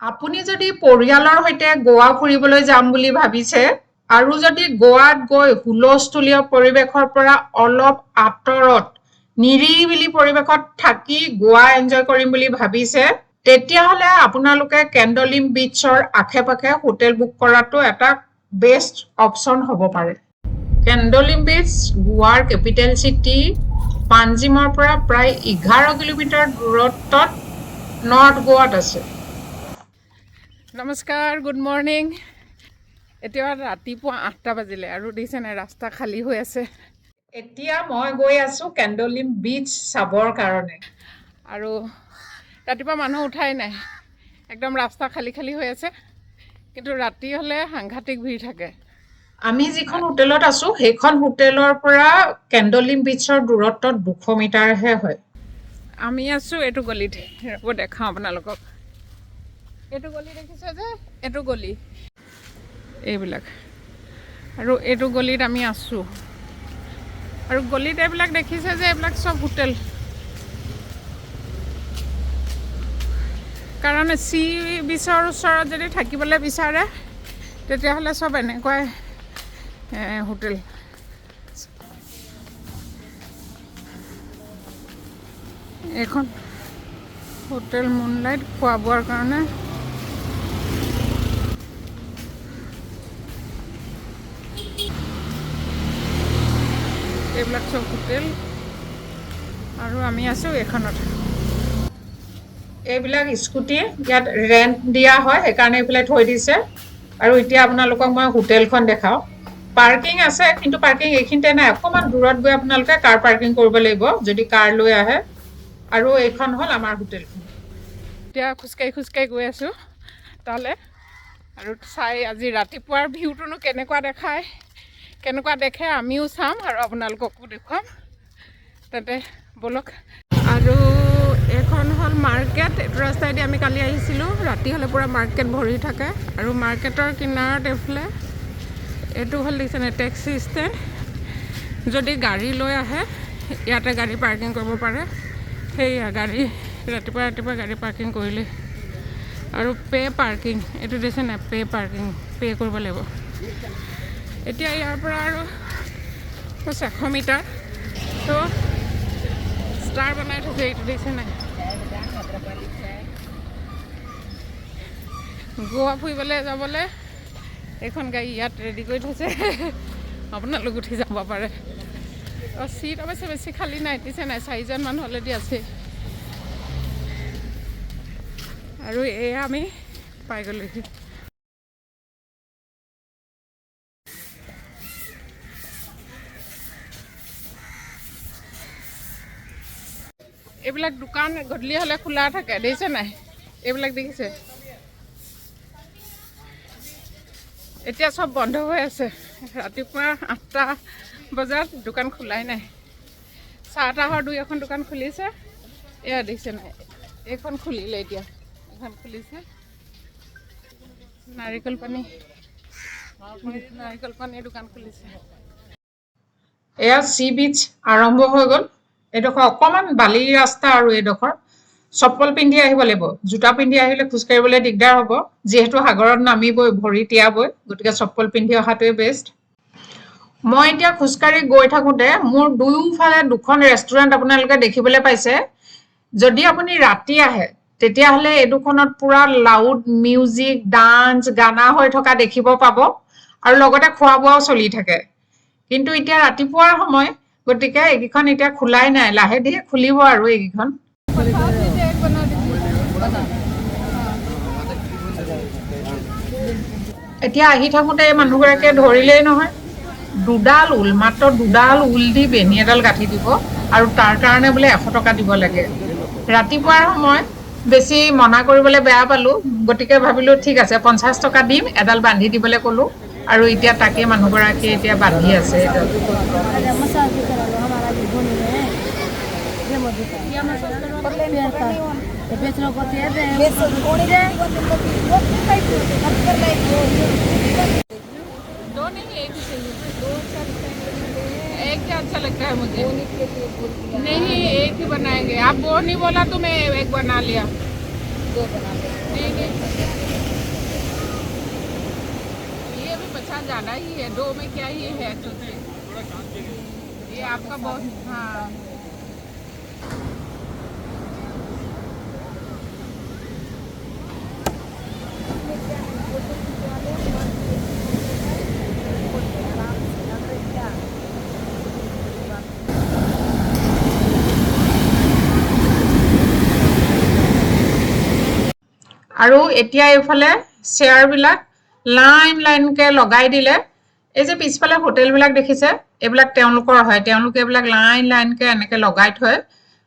আপুনি যদি পৰিয়ালৰ সৈতে গোৱা ফুৰিবলৈ যাম বুলি ভাবিছে আৰু যদি গোৱাত গৈ হুলস্থুলীয় পৰিৱেশৰ পৰা অলপ আঁতৰত নিৰিবিলি পৰিৱেশত থাকি গোৱা এনজয় কৰিম বুলি ভাবিছে তেতিয়াহ'লে আপোনালোকে কেণ্ডলিম বিচৰ আশে-পাশে হোটেল বুক কৰাটো এটা বেষ্ট অপচন হ'ব পাৰে। কেণ্ডলিম বিচ গোৱাৰ কেপিটেল চিটি পাঞ্জিমৰ পৰা প্ৰায় 11 কিলোমিটাৰ দূৰত্বত নৰ্থ গোৱাত আছে। নমস্কাৰ, গুড মৰ্ণিং। এতিয়া ৰাতিপুৱা 8টা বাজিলে আৰু দেখিছে নাই ৰাস্তা খালী হৈ আছে। এতিয়া মই গৈ আছো কেণ্ডলিম বিচ চাবৰ কাৰণে আৰু ৰাতিপুৱা মানুহ উঠাই নাই, একদম ৰাস্তা খালী খালী হৈ আছে, কিন্তু ৰাতি হ'লে সাংঘাতিক ভিৰ থাকে। আমি যিখন হোটেলত আছো সেইখন হোটেলৰ পৰা কেণ্ডলিম বিচৰ দূৰত্ব 200 মিটাৰহে হয়। আমি আছো এইটো গলিত, ৰ'ব দেখাওঁ আপোনালোকক। এইটো গলি দেখিছে যে, এইটো গলি এইবিলাক, আৰু এইটো গলিত আমি আছোঁ। আৰু গলিত এইবিলাক দেখিছে যে এইবিলাক চব হোটেল, কাৰণ চি বিচৰ ওচৰত যদি থাকিবলৈ বিচাৰে তেতিয়াহ'লে চব এনেকুৱাই হোটেল। এইখন হোটেল মুনলাইট খোৱা বোৱাৰ কাৰণে। এইবিলাক চব হোটেল আৰু আমি আছোঁ এইখনত। এইবিলাক স্কুটি ইয়াত ৰেণ্ট দিয়া হয়, সেইকাৰণে এইফালে থৈ দিছে। আৰু এতিয়া আপোনালোকক মই হোটেলখন দেখাওঁ। পাৰ্কিং আছে, কিন্তু পাৰ্কিং এইখিনিতে নাই, অকণমান দূৰত গৈ আপোনালোকে কাৰ পাৰ্কিং কৰিব লাগিব যদি কাৰ লৈ আহে। আৰু এইখন হ'ল আমাৰ হোটেলখন। এতিয়া খোজকাঢ়ি গৈ আছোঁ তালৈ, আৰু চাই আজি ৰাতিপুৱাৰ ভিউটোনো কেনেকুৱা দেখায়, কেনেকুৱা দেখে আমিও চাম আৰু আপোনালোককো দেখুৱাম। তাতে ব'লক। আৰু এইখন হ'ল মাৰ্কেট। এইটো ৰাস্তাইদি আমি কালি আহিছিলোঁ, ৰাতি হ'লে পূৰা মাৰ্কেট ভৰি থাকে। আৰু মাৰ্কেটৰ কিনাৰত এইফালে এইটো হ'ল দেখিছেনে টেক্সি ষ্টেণ্ড। যদি গাড়ী লৈ আহে ইয়াতে গাড়ী পাৰ্কিং কৰিব পাৰে। সেয়া গাড়ী ৰাতিপুৱা গাড়ী পাৰ্কিং কৰিলে। আৰু পাৰ্কিং এইটো দিছে নাই, পাৰ্কিং কৰিব লাগিব। এতিয়া ইয়াৰ পৰা আৰু 100 মিটাৰ তো ষ্টাৰ বনাই থৈছে, এইটো দিছে নাই। গোৱা ফুৰিবলৈ যাবলৈ এইখন গাড়ী ইয়াত ৰেডি কৰি থৈছে, আপোনালোক উঠি যাব পাৰে। চিট অৱশ্যে বেছি খালী নাই, দিছে নাই 4জন মানুহ অলৰেডি আছে। আৰু এয়া আমি পাই গ'লোহি। এইবিলাক দোকান গধূলি হ'লে খোলা থাকে, দেখিছে নাই। এইবিলাক দেখিছে, এতিয়া চব বন্ধ হৈ আছে। ৰাতিপুৱা 8টা বজাত দোকান খোলাই নাই। চাহ তাহৰ 2-এখন দোকান খুলিছে, এয়া দেখিছে নাই। এইখন খুলিলে, এতিয়া এইখন খুলিছে। নাৰিকল পানীৰ দোকান খুলিছে। এয়া চি বিচ আৰম্ভ হৈ গ'ল। এইডোখৰ অকণমান বালি ৰাস্তা, আৰু এইডোখৰ চপ্পল পিন্ধি আহিব লাগিব। জোতা পিন্ধি আহিলে খোজকাঢ়িবলৈ দিগদাৰ হ'ব, যিহেতু সাগৰত নামিবই, ভৰি তিয়াবই, গতিকে চপ্পল পিন্ধি অহাটোৱে বেষ্ট। মই এতিয়া খোজকাঢ়ি গৈ থাকোঁতে মোৰ দুয়োফালে 2খন ৰেষ্টুৰেণ্ট আপোনালোকে দেখিবলৈ পাইছে। যদি আপুনি ৰাতি আহে তেতিয়াহ'লে এইডোখৰত পূৰা লাউড মিউজিক, ডান্স, গানা হৈ থকা দেখিব পাব, আৰু লগতে খোৱা বোৱাও চলি থাকে। কিন্তু এতিয়া ৰাতিপুৱাৰ সময়, গতিকে এইকেইখন এতিয়া খোলাই নাই, লাহে ধীৰে খুলিব আৰু এইকেইখন। এতিয়া আহি থাকোঁতে এই মানুহগৰাকীয়ে ধৰিলেই নহয়, মাত্ৰ দুডাল ঊল দি বেনী এডাল গাঁঠি দিব, আৰু তাৰ কাৰণে বোলে 100 টকা দিব লাগে। ৰাতিপুৱাৰ সময় বেছি মনা কৰিবলৈ বেয়া পালোঁ, গতিকে ভাবিলোঁ ঠিক আছে 50 টকা দিম, এডাল বান্ধি দিবলৈ ক'লোঁ। আৰু এতিয়া তাকে মানুহগৰাকীয়ে এতিয়া বান্ধি আছে এডাল। एक ही अच्छा लगता है मुझे। नहीं, एक ही बनाएंगे। आप वो नहीं बोला तो मैं एक बना लिया। नहीं नहीं, ये भी पैसा ज़्यादा ही है, 2 में क्या ही है तो ये आपका बहुत हाँ। আৰু এতিয়া এইফালে চেয়াৰবিলাক লাইন লাইনকৈ লগাই দিলে। এই যে পিছফালে হোটেলবিলাক দেখিছে, এইবিলাক তেওঁলোকৰ হয়, তেওঁলোকে এইবিলাক লাইন লাইনকৈ এনেকৈ লগাই থয়।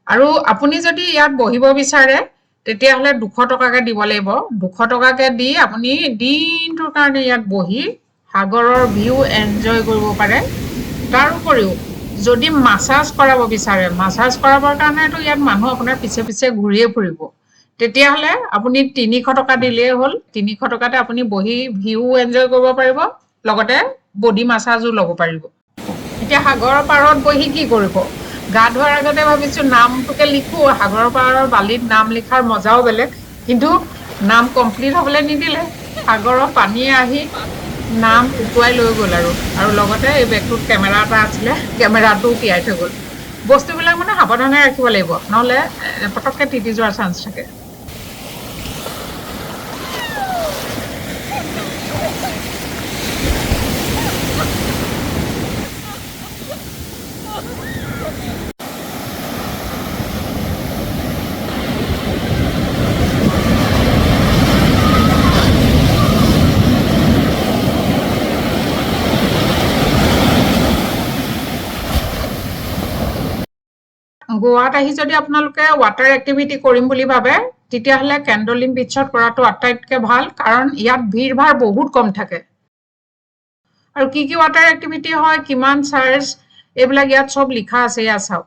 আৰু আপুনি যদি ইয়াত বহিব বিচাৰে তেতিয়াহ'লে 200 টকাকৈ দিব লাগিব। 200 টকাকৈ দি আপুনি দিনটোৰ কাৰণে ইয়াত বহি সাগৰৰ ভিউ এনজয় কৰিব পাৰে। তাৰোপৰিও যদি মাছাজ কৰাব বিচাৰে, মাছাজ কৰাবৰ কাৰণেতো ইয়াত মানুহ আপোনাৰ পিছে পিছে ঘূৰিয়ে ফুৰিব, তেতিয়াহ'লে আপুনি 300 টকা দিলেই হ'ল। 300 টকাতে আপুনি বহি ভিউ এনজয় কৰিব পাৰিব, লগতে বডি মাছাজো ল'ব পাৰিব। এতিয়া সাগৰৰ পাৰত বহি কি কৰিব? গা ধোৱাৰ আগতে ভাবিছোঁ নামটোকে লিখোঁ। সাগৰৰ পাৰৰ বালিত নাম লিখাৰ মজাও বেলেগ, কিন্তু নাম কমপ্লিট হ'বলৈ নিদিলে। সাগৰৰ পানীয়ে আহি নাম উটুৱাই লৈ গ'ল। আৰু লগতে এই বেগটোত কেমেৰা এটা আছিলে, কেমেৰাটোও তিয়াই থৈ গ'ল। বস্তুবিলাক মানে সাৱধানে ৰাখিব লাগিব, নহ'লে পটককৈ তিতি যোৱাৰ চান্স থাকে। গোৱাত আহি যদি আপোনালোকে ৱাটাৰ এক্টিভিটি কৰিম বুলি ভাবে তেতিয়াহ'লে কেণ্ডলিম বিচত কৰাটো আটাইতকৈ ভাল, কাৰণ ইয়াত ভিৰ ভাৰ বহুত কম থাকে। আৰু কি কি ৱাটাৰ এক্টিভিটি হয়, কিমান চাৰ্জ, এইবিলাক ইয়াত চব লিখা আছে। ইয়াত চাওক।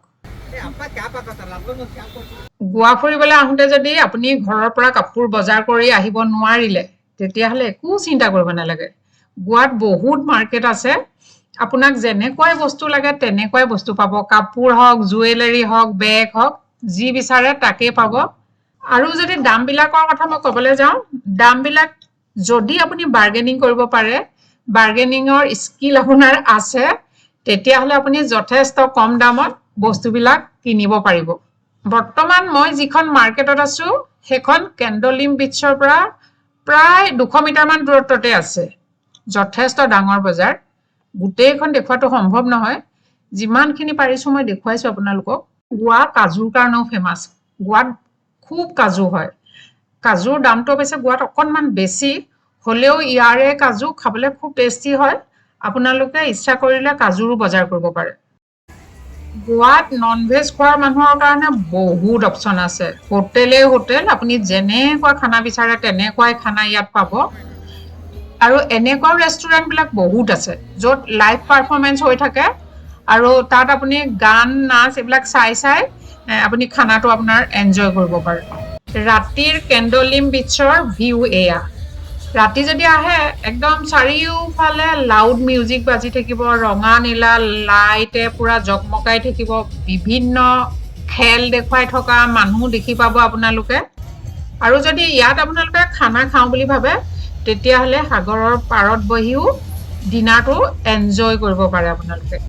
গোৱা ফুৰিবলৈ আহোঁতে যদি আপুনি ঘৰৰ পৰা কাপোৰ বজাৰ কৰি আহিব নোৱাৰিলে তেতিয়াহ'লে একো চিন্তা কৰিব নালাগে। গোৱাত বহুত মাৰ্কেট আছে, আপোনাক যেনেকুৱাই বস্তু লাগে তেনেকুৱাই বস্তু পাব। কাপোৰ হওক, জুৱেলাৰী হওক, বেগ হওক, যি বিচাৰে তাকেই পাব। আৰু যদি দামবিলাকৰ কথা মই ক'বলৈ যাওঁ, দামবিলাক যদি আপুনি বাৰ্গেনিং কৰিব পাৰে, বাৰ্গেনিঙৰ স্কিল আপোনাৰ আছে, তেতিয়াহ'লে আপুনি যথেষ্ট কম দামত বস্তুবিলাক কিনিব পাৰিব। বৰ্তমান মই যিখন মাৰ্কেটত আছোঁ সেইখন কেণ্ডলিম বিচৰ পৰা প্ৰায় 200 মিটাৰমান দূৰত্বতে আছে। যথেষ্ট ডাঙৰ বজাৰ, গোটেইখন দেখুৱাটো সম্ভৱ নহয়, যিমানখিনি পাৰিছোঁ মই দেখুৱাইছোঁ আপোনালোকক। গোৱা কাজুৰ কাৰণেও ফেমাছ। গোৱাত খুব কাজু হয়। কাজুৰ দামটো অৱশ্যে গোৱাত অকণমান বেছি হ'লেও ইয়াৰে কাজু খাবলৈ খুব টেষ্টি হয়। আপোনালোকে ইচ্ছা কৰিলে কাজুৰো বজাৰ কৰিব পাৰে। গোৱাত ননভেজ খোৱাৰ মানুহৰ কাৰণে বহুত অপশ্যন আছে। হোটেলেই হোটেল, আপুনি যেনেকুৱা খানা বিচাৰে তেনেকুৱাই খানা ইয়াত পাব। আৰু এনেকুৱাও ৰেষ্টুৰেণ্টবিলাক বহুত আছে য'ত লাইভ পাৰফৰ্মেঞ্চ হৈ থাকে, আৰু তাত আপুনি গান নাচ এইবিলাক চাই আপুনি খানাটো আপোনাৰ এনজয় কৰিব পাৰে। ৰাতিৰ কেণ্ডলিম বিচৰ ভিউ এয়া। ৰাতি যদি আহে একদম চাৰিওফালে লাউড মিউজিক বাজি থাকিব, ৰঙা নীলা লাইটে পূৰা জগমগাই থাকিব, বিভিন্ন খেল দেখুৱাই থকা মানুহ দেখি পাব আপোনালোকে। আৰু যদি ইয়াত আপোনালোকে খানা খাওঁ বুলি ভাবে তেতিয়াহ'লে সাগৰৰ পাৰত বহিও ডিনাৰটো এনজয় কৰিব পাৰে আপোনালোকে।